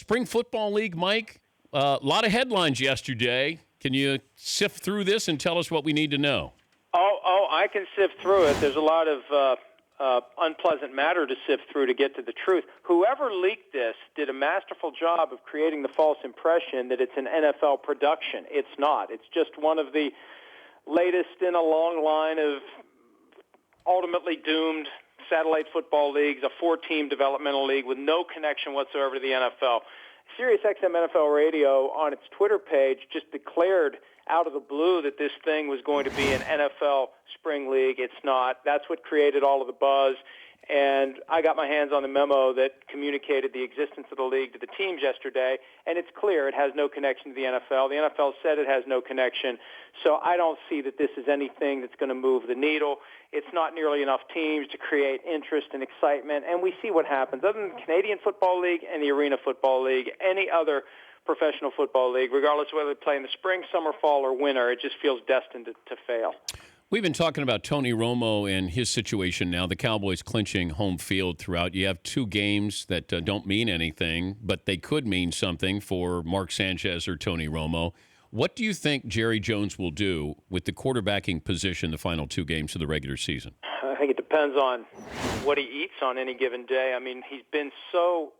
Spring Football League, Mike. A lot of headlines yesterday. Can you sift through this and tell us what we need to know? I can sift through it. There's a lot of unpleasant matter to sift through to get to the truth. Whoever leaked this did a masterful job of creating the false impression that it's an NFL production. It's not. It's just one of the latest in a long line of ultimately doomed satellite football leagues, a 4-team developmental league with no connection whatsoever to the NFL. SiriusXM NFL Radio on its Twitter page just declared out of the blue that this thing was going to be an NFL spring league. It's not. That's what created all of the buzz. And I got my hands on the memo that communicated the existence of the league to the teams yesterday, and it's clear it has no connection to the NFL. The NFL said it has no connection, so I don't see that this is anything that's going to move the needle. It's not nearly enough teams to create interest and excitement, and we see what happens. Other than the Canadian Football League and the Arena Football League, any other professional football league, regardless of whether they play in the spring, summer, fall, or winter, it just feels destined to fail. We've been talking about Tony Romo and his situation now, the Cowboys clinching home field throughout. You have 2 games that don't mean anything, but they could mean something for Mark Sanchez or Tony Romo. What do you think Jerry Jones will do with the quarterbacking position the final 2 games of the regular season? I think it depends on what he eats on any given day. I mean, he's been so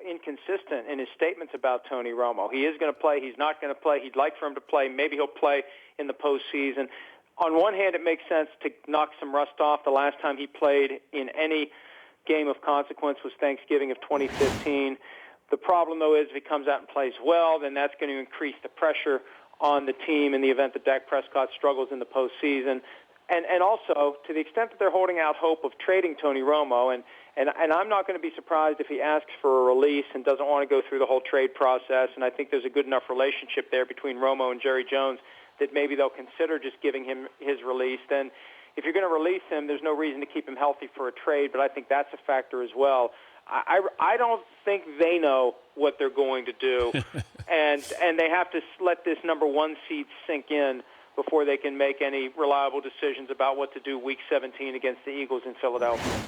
inconsistent in his statements about Tony Romo. He is going to play. He's not going to play. He'd like for him to play. Maybe he'll play in the postseason. On one hand, it makes sense to knock some rust off. The last time he played in any game of consequence was Thanksgiving of 2015. The problem, though, is if he comes out and plays well, then that's going to increase the pressure on the team in the event that Dak Prescott struggles in the postseason. And also, to the extent that they're holding out hope of trading Tony Romo, and I'm not going to be surprised if he asks for a release and doesn't want to go through the whole trade process, and I think there's a good enough relationship there between Romo and Jerry Jones that maybe they'll consider just giving him his release. Then if you're going to release him, there's no reason to keep him healthy for a trade, but I think that's a factor as well. I don't think they know what they're going to do, and they have to let this number 1 seed sink in before they can make any reliable decisions about what to do Week 17 against the Eagles in Philadelphia.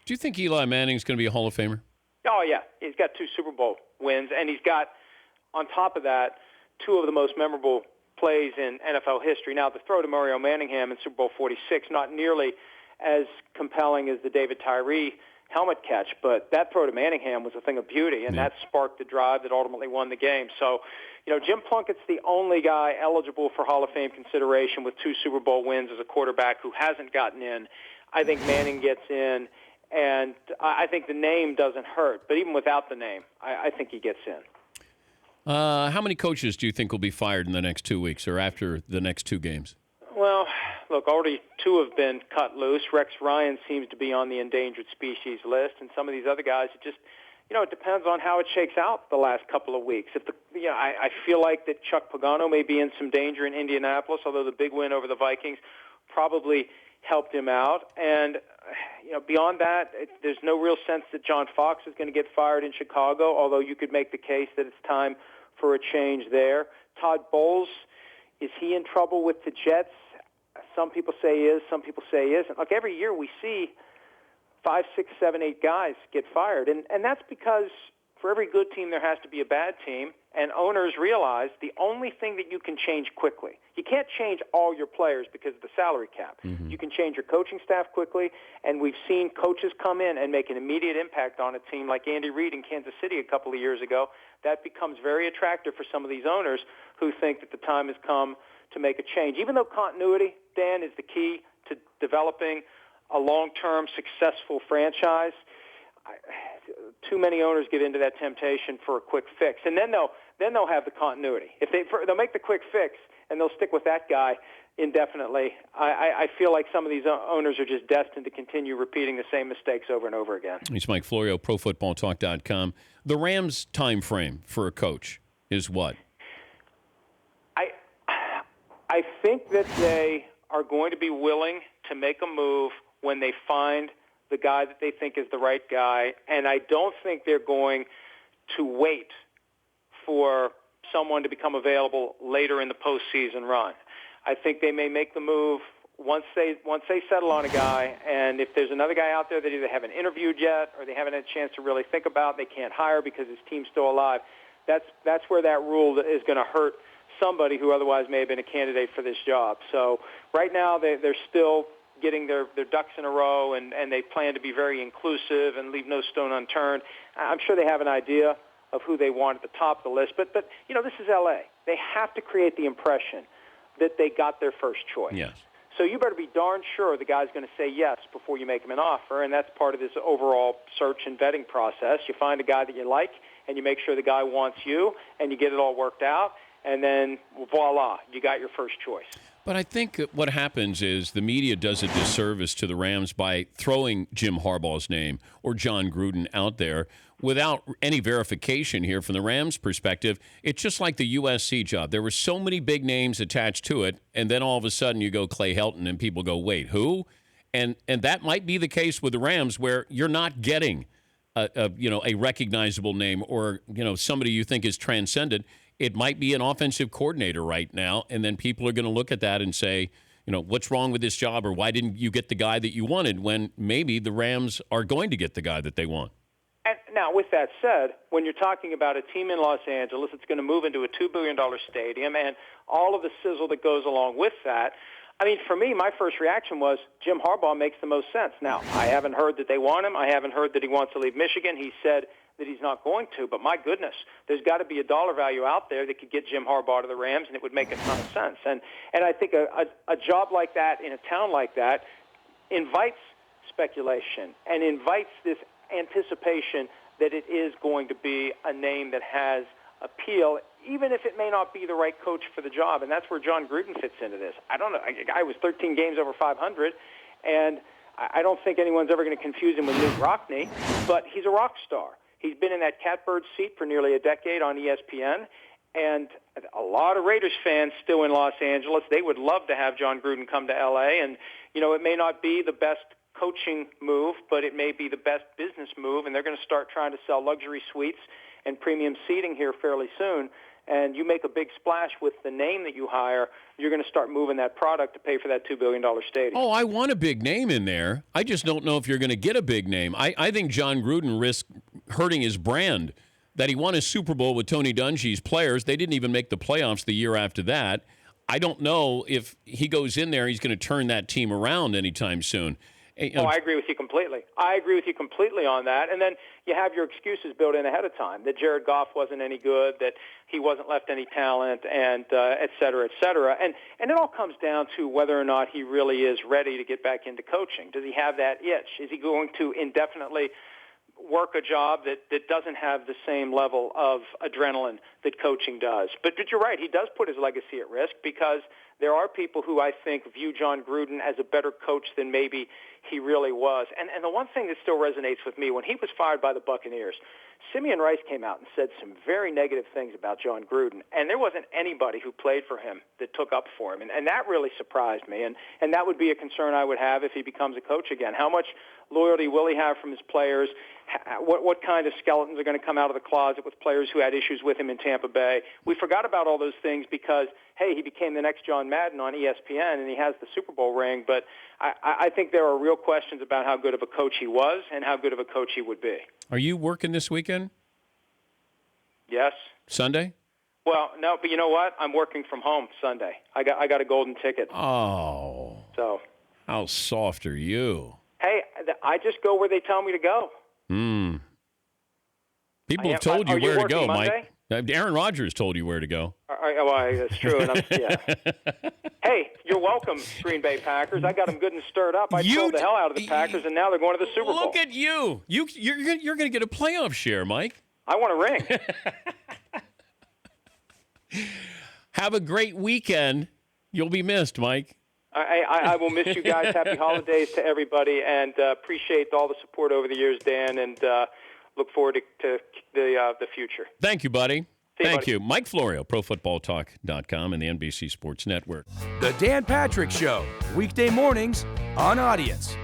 Do you think Eli Manning's going to be a Hall of Famer? Oh, yeah. He's got 2 Super Bowl wins, and he's got, on top of that, 2 of the most memorable plays in NFL history. Now, the throw to Mario Manningham in Super Bowl 46, not nearly as compelling as the David Tyree helmet catch, but that throw to Manningham was a thing of beauty, and that sparked the drive that ultimately won the game. So, Jim Plunkett's the only guy eligible for Hall of Fame consideration with 2 Super Bowl wins as a quarterback who hasn't gotten in. I think Manning gets in, and I think the name doesn't hurt, but even without the name, I think he gets in. How many coaches do you think will be fired in the next 2 weeks or after the next 2 games? Well, look, already 2 have been cut loose. Rex Ryan seems to be on the endangered species list, and some of these other guys, it just, it depends on how it shakes out the last couple of weeks. I feel like that Chuck Pagano may be in some danger in Indianapolis, although the big win over the Vikings probably helped him out. And, beyond that, there's no real sense that John Fox is going to get fired in Chicago, although you could make the case that it's time for a change there. Todd Bowles, is he in trouble with the Jets? Some people say he is, some people say he isn't. Look, every year we see 5, 6, 7, 8 guys get fired, and that's because for every good team there has to be a bad team, and owners realize the only thing that you can change quickly, you can't change all your players because of the salary cap. Mm-hmm. You can change your coaching staff quickly, and we've seen coaches come in and make an immediate impact on a team like Andy Reid in Kansas City a couple of years ago. That becomes very attractive for some of these owners who think that the time has come to make a change. Even though continuity, Dan, is the key to developing a long-term successful franchise, too many owners get into that temptation for a quick fix, and then they'll have the continuity. If they'll make the quick fix and they'll stick with that guy indefinitely. I feel like some of these owners are just destined to continue repeating the same mistakes over and over again. It's Mike Florio, ProFootballTalk.com. The Rams' time frame for a coach is what? I think that they are going to be willing to make a move when they find the guy that they think is the right guy, and I don't think they're going to wait for someone to become available later in the postseason run. I think they may make the move once they settle on a guy, and if there's another guy out there that either haven't interviewed yet or they haven't had a chance to really think about, they can't hire because his team's still alive. That's where that rule is going to hurt somebody who otherwise may have been a candidate for this job. So right now they're still getting their ducks in a row, and they plan to be very inclusive and leave no stone unturned. I'm sure they have an idea of who they want at the top of the list, but you know, this is L.A. They have to create the impression that they got their first choice. Yes. So you better be darn sure the guy's going to say yes before you make him an offer, and that's part of this overall search and vetting process. You find a guy that you like, and you make sure the guy wants you, and you get it all worked out, and then voila, you got your first choice. But I think what happens is the media does a disservice to the Rams by throwing Jim Harbaugh's name or Jon Gruden out there without any verification here from the Rams' perspective. It's just like the USC job. There were so many big names attached to it, and then all of a sudden you go Clay Helton, and people go, wait, who? And that might be the case with the Rams, where you're not getting a recognizable name or somebody you think is transcendent. It might be an offensive coordinator right now, and then people are going to look at that and say, what's wrong with this job, or why didn't you get the guy that you wanted, when maybe the Rams are going to get the guy that they want. And now, with that said, when you're talking about a team in Los Angeles that's going to move into a $2 billion stadium and all of the sizzle that goes along with that, I mean, for me, my first reaction was Jim Harbaugh makes the most sense. Now, I haven't heard that they want him. I haven't heard that he wants to leave Michigan. He said that he's not going to, but my goodness, there's got to be a dollar value out there that could get Jim Harbaugh to the Rams, and it would make a ton of sense. And I think a job like that in a town like that invites speculation and invites this anticipation that it is going to be a name that has appeal, even if it may not be the right coach for the job. And that's where Jon Gruden fits into this. I don't know. A guy was 13 games over 500, and I don't think anyone's ever going to confuse him with Luke Rockne, but he's a rock star. He's been in that catbird seat for nearly a decade on ESPN, and a lot of Raiders fans still in Los Angeles, they would love to have Jon Gruden come to L.A., and, it may not be the best coaching move, but it may be the best business move, and they're going to start trying to sell luxury suites and premium seating here fairly soon. And you make a big splash with the name that you hire, you're going to start moving that product to pay for that $2 billion stadium. Oh, I want a big name in there. I just don't know if you're going to get a big name. I think Jon Gruden risked hurting his brand, that he won a Super Bowl with Tony Dungy's players. They didn't even make the playoffs the year after that. I don't know if he goes in there, he's going to turn that team around anytime soon. Oh, I agree with you completely. I agree with you completely on that. And then you have your excuses built in ahead of time, that Jared Goff wasn't any good, that he wasn't left any talent, and et cetera, et cetera. And it all comes down to whether or not he really is ready to get back into coaching. Does he have that itch? Is he going to indefinitely work a job that doesn't have the same level of adrenaline that coaching does? But you're right, he does put his legacy at risk, because there are people who I think view Jon Gruden as a better coach than maybe he really was. And the one thing that still resonates with me, when he was fired by the Buccaneers, Simeon Rice came out and said some very negative things about Jon Gruden, and there wasn't anybody who played for him that took up for him, and that really surprised me, and that would be a concern I would have if he becomes a coach again. How much loyalty will he have from his players? What kind of skeletons are going to come out of the closet with players who had issues with him in Tampa Bay? We forgot about all those things because, hey, he became the next John Madden on ESPN, and he has the Super Bowl ring, but I think there are real questions about how good of a coach he was and how good of a coach he would be. Are you working this weekend? Yes. Sunday? Well, no, but you know what? I'm working from home Sunday. I got a golden ticket. Oh. So. How soft are you? Hey, I just go where they tell me to go. People have told you where to go, Monday? Mike. Aaron Rodgers told you where to go. Well, that's true. And yeah. Hey, you're welcome, Green Bay Packers. I got them good and stirred up. I trolled the hell out of the Packers, and now they're going to the Super Bowl. Look at you. You're going to get a playoff share, Mike. I want a ring. Have a great weekend. You'll be missed, Mike. I will miss you guys. Happy holidays to everybody, and appreciate all the support over the years, Dan, and look forward to the future. Thank you, buddy. Thank buddy. you. Mike Florio, ProFootballTalk.com and the NBC Sports Network. The Dan Patrick Show, weekday mornings on Audience.